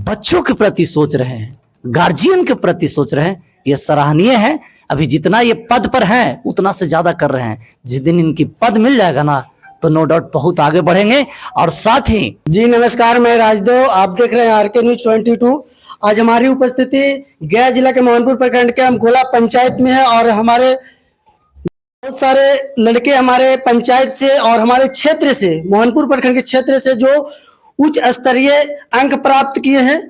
बच्चों के प्रति सोच रहे हैं, गार्जियन के प्रति सोच रहे हैं, ये सराहनीय है। अभी जितना ये पद पर हैं उतना से ज्यादा कर रहे हैं। जिस दिन इनकी पद मिल जाएगा ना तो नो डाउट बहुत आगे बढ़ेंगे। और साथ ही जी नमस्कार, मैं राजदेव, आप देख रहे हैं आरके न्यूज 22। आज हमारी उपस्थिति गया जिला के मोहनपुर प्रखंड के अमकोला पंचायत में है और हमारे बहुत सारे लड़के हमारे पंचायत से और हमारे क्षेत्र से, मोहनपुर प्रखंड के क्षेत्र से जो उच्च स्तरीय अंक प्राप्त किए हैं,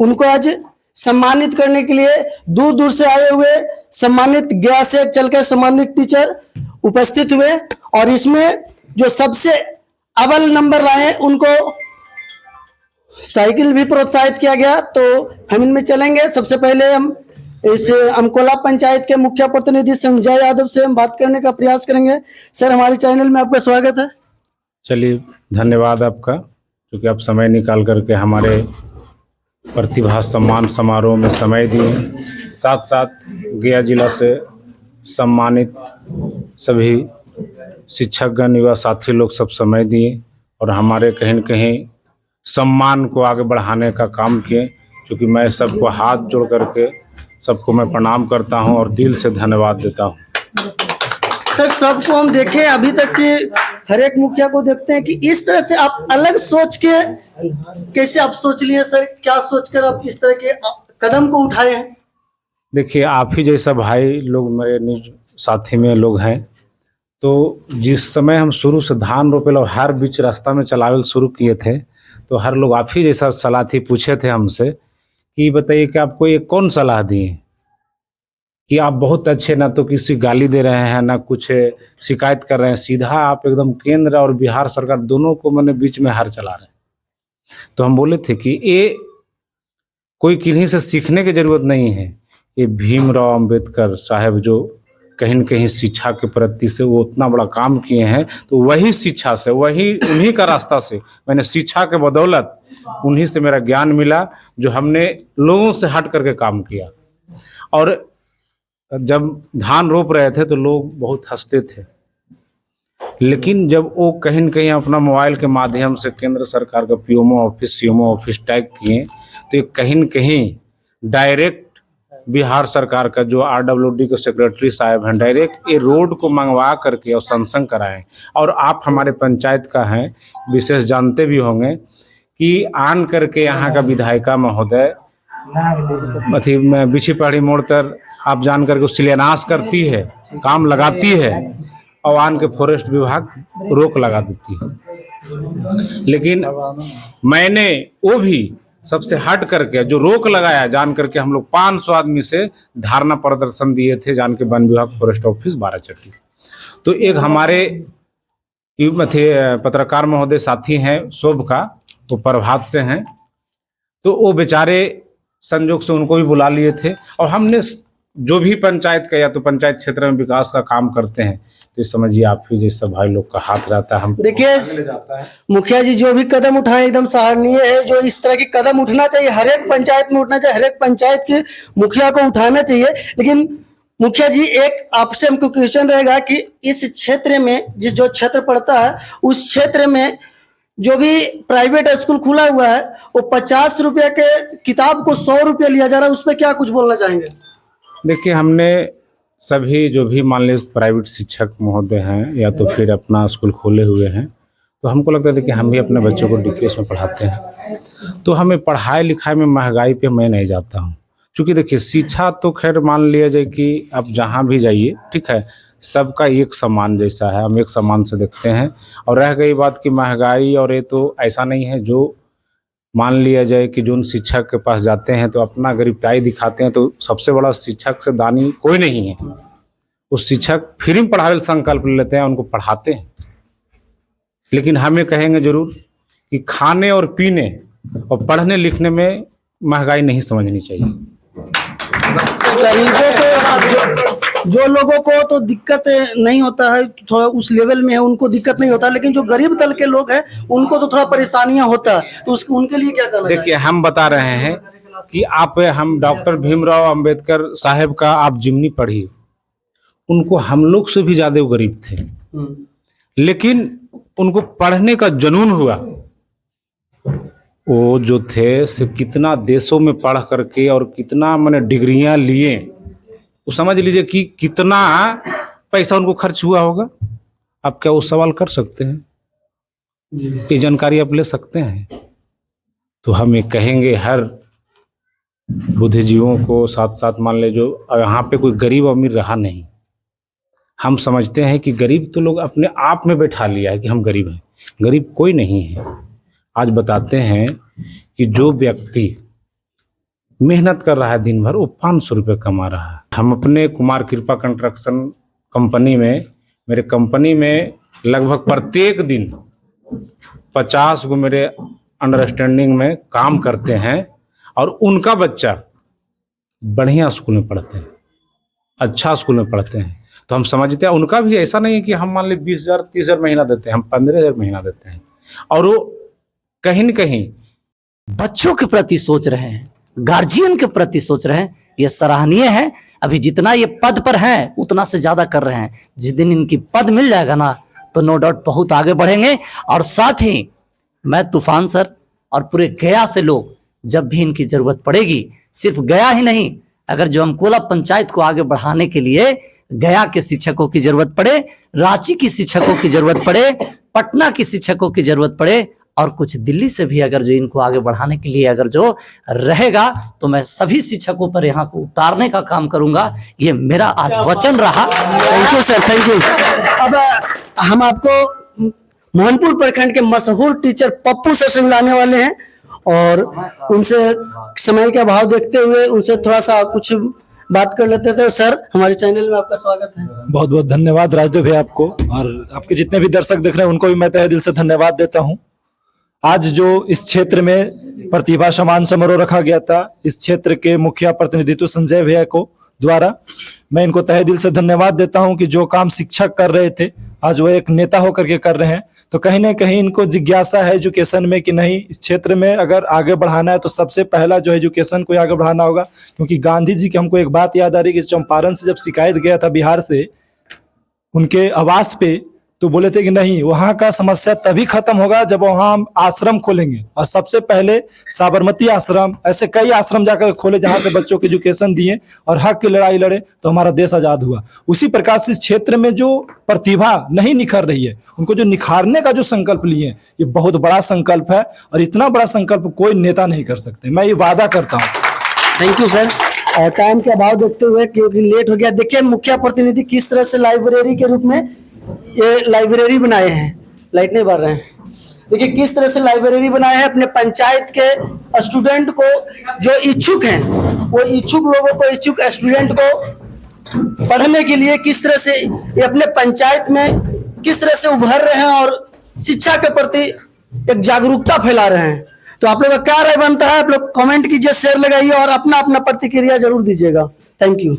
उनको आज सम्मानित करने के लिए दूर दूर से आए हुए सम्मानित गया से चलकर सम्मानित टीचर उपस्थित हुए। और इसमें जो सबसे अव्वल नंबर लाए उनको साइकिल भी प्रोत्साहित किया गया। तो हम इनमें चलेंगे। सबसे पहले हम इस अमकोला पंचायत के मुख्य प्रतिनिधि संजय यादव से हम बात करने का प्रयास करेंगे। सर, हमारे चैनल में आपका स्वागत है। चलिए, धन्यवाद आपका, क्योंकि आप समय निकाल करके हमारे प्रतिभा सम्मान समारोह में समय दिए। साथ साथ गया जिला से सम्मानित सभी शिक्षकगण, युवा साथी लोग सब समय दिए और हमारे कहीं न कहीं सम्मान को आगे बढ़ाने का काम किए। क्योंकि मैं सबको हाथ जोड़ करके सबको मैं प्रणाम करता हूं और दिल से धन्यवाद देता हूं। सर, सबको हम देखें, अभी तक के हर एक मुखिया को देखते हैं कि इस तरह से आप अलग सोच के कैसे आप सोच लिए सर? क्या सोचकर आप इस तरह के कदम को उठाए हैं? देखिए, आप ही जैसा भाई लोग मेरे निज साथी में लोग हैं। तो जिस समय हम शुरू से धान रोपे लो हर बीच रास्ता में चलावल शुरू किए थे, तो हर लोग आप ही जैसा सलाह थी, पूछे थे हमसे कि बताइए कि आपको ये कौन सलाह दिए कि आप बहुत अच्छे, ना तो किसी गाली दे रहे हैं ना कुछ शिकायत कर रहे हैं, सीधा आप एकदम केंद्र और बिहार सरकार दोनों को मैंने बीच में हार चला रहे हैं। तो हम बोले थे कि ये कोई किन्हीं से सीखने की जरूरत नहीं है। ये भीमराव अंबेडकर साहब जो कहीं न कहीं शिक्षा के प्रति से वो उतना बड़ा काम किए हैं, तो वही शिक्षा से, वही उन्हीं का रास्ता से मैंने शिक्षा के बदौलत उन्हीं से मेरा ज्ञान मिला, जो हमने लोगों से हट करके काम किया। और जब धान रोप रहे थे तो लोग बहुत हंसते थे, लेकिन जब वो कहीं न कहीं अपना मोबाइल के माध्यम से केंद्र सरकार का PMO office, CMO office tag किए, तो ये कहीं न कहीं डायरेक्ट बिहार सरकार का जो आरडब्ल्यूडी के सेक्रेटरी साहब हैं, डायरेक्ट ये रोड को मंगवा करके और सैंक्शन कराएं। और आप हमारे पंचायत का हैं, विशेष जानते भी होंगे कि आन करके यहाँ का विधायिका महोदय बिछी पहाड़ी मोड़ पर आप जान करके शिलान्यास करती है, काम लगाती है, और आन के फॉरेस्ट विभाग रोक लगा देती है। लेकिन मैंने वो भी सबसे हट करके जो रोक लगाया, जान करके हम लोग 500 आदमी से धारणा प्रदर्शन दिए थे, जान के वन विभाग फॉरेस्ट ऑफिस 12चट्टी। तो एक हमारे पत्रकार महोदय साथी हैं शोभ का, वो प्रभात से हैं, तो वो बेचारे संजोग से उनको भी बुला लिए थे। और हमने जो भी पंचायत का या तो पंचायत क्षेत्र में विकास का काम करते हैं, तो समझिए आप ही जैसा भाई लोग का हाथ रहता है। हम देखिए मुखिया जी, जो भी कदम उठाए एकदम सराहनीय है। जो इस तरह की कदम उठना चाहिए, हर एक पंचायत में उठना चाहिए, हर एक पंचायत के मुखिया को उठाना चाहिए। लेकिन मुखिया जी, एक आपसे हमको क्वेश्चन रहेगा कि इस क्षेत्र में, जिस जो क्षेत्र पड़ता है, उस क्षेत्र में जो भी प्राइवेट स्कूल खुला हुआ है, वो 50 रुपये के किताब को 100 रुपये लिया जा रहा है, उस पर क्या कुछ बोलना चाहेंगे? देखिए, हमने सभी जो भी मान लीजिए प्राइवेट शिक्षक महोदय हैं या तो फिर अपना स्कूल खोले हुए हैं, तो हमको लगता है कि हम भी अपने बच्चों को डीपीएस में पढ़ाते हैं। तो हमें पढ़ाई लिखाई में महंगाई पे मैं नहीं जाता हूँ। क्योंकि देखिए, शिक्षा तो खैर मान लिया जाए कि आप जहाँ भी जाइए, ठीक है, सबका एक समान जैसा है, हम एक समान से देखते हैं। और रह गई बात की महंगाई, और ये तो ऐसा नहीं है, जो मान लिया जाए कि जो उन शिक्षक के पास जाते हैं तो अपना गरीबताई दिखाते हैं, तो सबसे बड़ा शिक्षक से दानी कोई नहीं है। उस शिक्षक फ्री में पढ़ावे संकल्प लेते हैं, उनको पढ़ाते हैं। लेकिन हमें कहेंगे जरूर कि खाने और पीने और पढ़ने लिखने में महंगाई नहीं समझनी चाहिए। गरीबों को, जो लोगों को तो दिक्कत नहीं होता है, थोड़ा उस लेवल में है, उनको दिक्कत नहीं होता, लेकिन जो गरीब तल के लोग हैं उनको तो थोड़ा परेशानियां होता है। तो उनके लिए क्या करना? देखिए, हम बता रहे हैं कि हम डॉक्टर भीमराव अंबेडकर साहब का आप जीवनी पढ़िए, उनको हम लोग से भी ज्यादा गरीब थे, लेकिन उनको पढ़ने का जुनून हुआ। वो जो थे से कितना देशों में पढ़ करके और कितना मैंने डिग्रियां लिए, वो समझ लीजिए कि कितना पैसा उनको खर्च हुआ होगा। आप क्या वो सवाल कर सकते हैं? ये जानकारी आप ले सकते हैं? तो हम ये कहेंगे हर बुद्धिजीवियों को, साथ साथ मान ले जो यहाँ पे कोई गरीब अमीर रहा नहीं। हम समझते हैं कि गरीब तो लोग अपने आप में बैठा लिया है कि हम गरीब हैं, गरीब कोई नहीं है। आज बताते हैं कि जो व्यक्ति मेहनत कर रहा है दिन भर, वो 500 रुपये कमा रहा है। हम अपने कुमार कृपा कंस्ट्रक्शन कंपनी में, मेरे कंपनी में लगभग प्रत्येक दिन 50 को मेरे अंडरस्टैंडिंग में काम करते हैं और उनका बच्चा बढ़िया स्कूल में पढ़ते हैं, अच्छा स्कूल में पढ़ते हैं। तो हम समझते हैं उनका भी ऐसा नहीं है कि हम मान ली 20,000 30,000 महीना देते हैं, हम 15,000 महीना देते हैं। और वो कहीं न कहीं बच्चों के प्रति सोच रहे हैं, गार्जियन के प्रति सोच रहे हैं, ये सराहनीय है। अभी जितना ये पद पर हैं उतना से ज्यादा कर रहे हैं। जिस दिन इनकी पद मिल जाएगा ना, तो नो डाउट बहुत आगे बढ़ेंगे। और साथ ही मैं तूफान सर और पूरे गया से लोग, जब भी इनकी जरूरत पड़ेगी, सिर्फ गया ही नहीं, अगर जो हमकोला पंचायत को आगे बढ़ाने के लिए गया के शिक्षकों की जरूरत पड़े, रांची की शिक्षकों की जरूरत पड़े, पटना की शिक्षकों की जरूरत पड़े, और कुछ दिल्ली से भी अगर जो इनको आगे बढ़ाने के लिए अगर जो रहेगा, तो मैं सभी शिक्षकों पर यहाँ को उतारने का काम करूंगा। ये मेरा आज वचन रहा। Thank you sir, thank you. अब हम आपको मोहनपुर प्रखंड के मशहूर टीचर पप्पू सर से मिलाने वाले हैं और उनसे समय का भाव देखते हुए उनसे थोड़ा सा कुछ बात कर लेते थे। सर, हमारे चैनल में आपका स्वागत है। बहुत बहुत धन्यवाद राजदेव भैया आपको, और आपके जितने भी दर्शक देख रहे हैं उनको भी मैं तहे दिल से धन्यवाद देता हूं। आज जो इस क्षेत्र में प्रतिभा सम्मान समारोह रखा गया था, इस क्षेत्र के मुखिया प्रतिनिधित्व संजय भैया को द्वारा, मैं इनको तहे दिल से धन्यवाद देता हूं कि जो काम शिक्षक कर रहे थे आज वो एक नेता होकर के कर रहे हैं। तो कहीं ना कहीं इनको जिज्ञासा है एजुकेशन में कि नहीं, इस क्षेत्र में अगर आगे बढ़ाना है तो सबसे पहला जो एजुकेशन को आगे बढ़ाना होगा। क्योंकि गांधी जी की हमको एक बात याद आ रही कि चंपारण से जब शिकायत गया था बिहार से उनके आवास पे, तो बोले थे कि नहीं, वहाँ का समस्या तभी खत्म होगा जब वहाँ हम आश्रम खोलेंगे, और सबसे पहले साबरमती आश्रम, ऐसे कई आश्रम जाकर खोले जहाँ से बच्चों को एजुकेशन दिए और हक की लड़ाई लड़े, तो हमारा देश आजाद हुआ। उसी प्रकार से इस क्षेत्र में जो प्रतिभा नहीं निखर रही है, उनको जो निखारने का जो संकल्प लिए, ये बहुत बड़ा संकल्प है, और इतना बड़ा संकल्प कोई नेता नहीं कर सकते, मैं ये वादा करता हूँ। Thank you sir. और टाइम के अभाव देखते हुए, क्योंकि लेट हो गया, देखिए मुखिया प्रतिनिधि किस तरह से लाइब्रेरी के रूप में ये लाइब्रेरी बनाए हैं। लाइट नहीं बढ़ रहे हैं। देखिए किस तरह से लाइब्रेरी बनाए हैं। अपने पंचायत के स्टूडेंट को, जो इच्छुक हैं, वो इच्छुक लोगों को, इच्छुक स्टूडेंट को पढ़ने के लिए किस तरह से ये अपने पंचायत में किस तरह से उभर रहे हैं और शिक्षा के प्रति एक जागरूकता फैला रहे हैं। तो आप लोग का क्या राय बनता है, आप लोग कमेंट कीजिए, शेयर लगाइए और अपना अपना प्रतिक्रिया जरूर दीजिएगा। Thank you.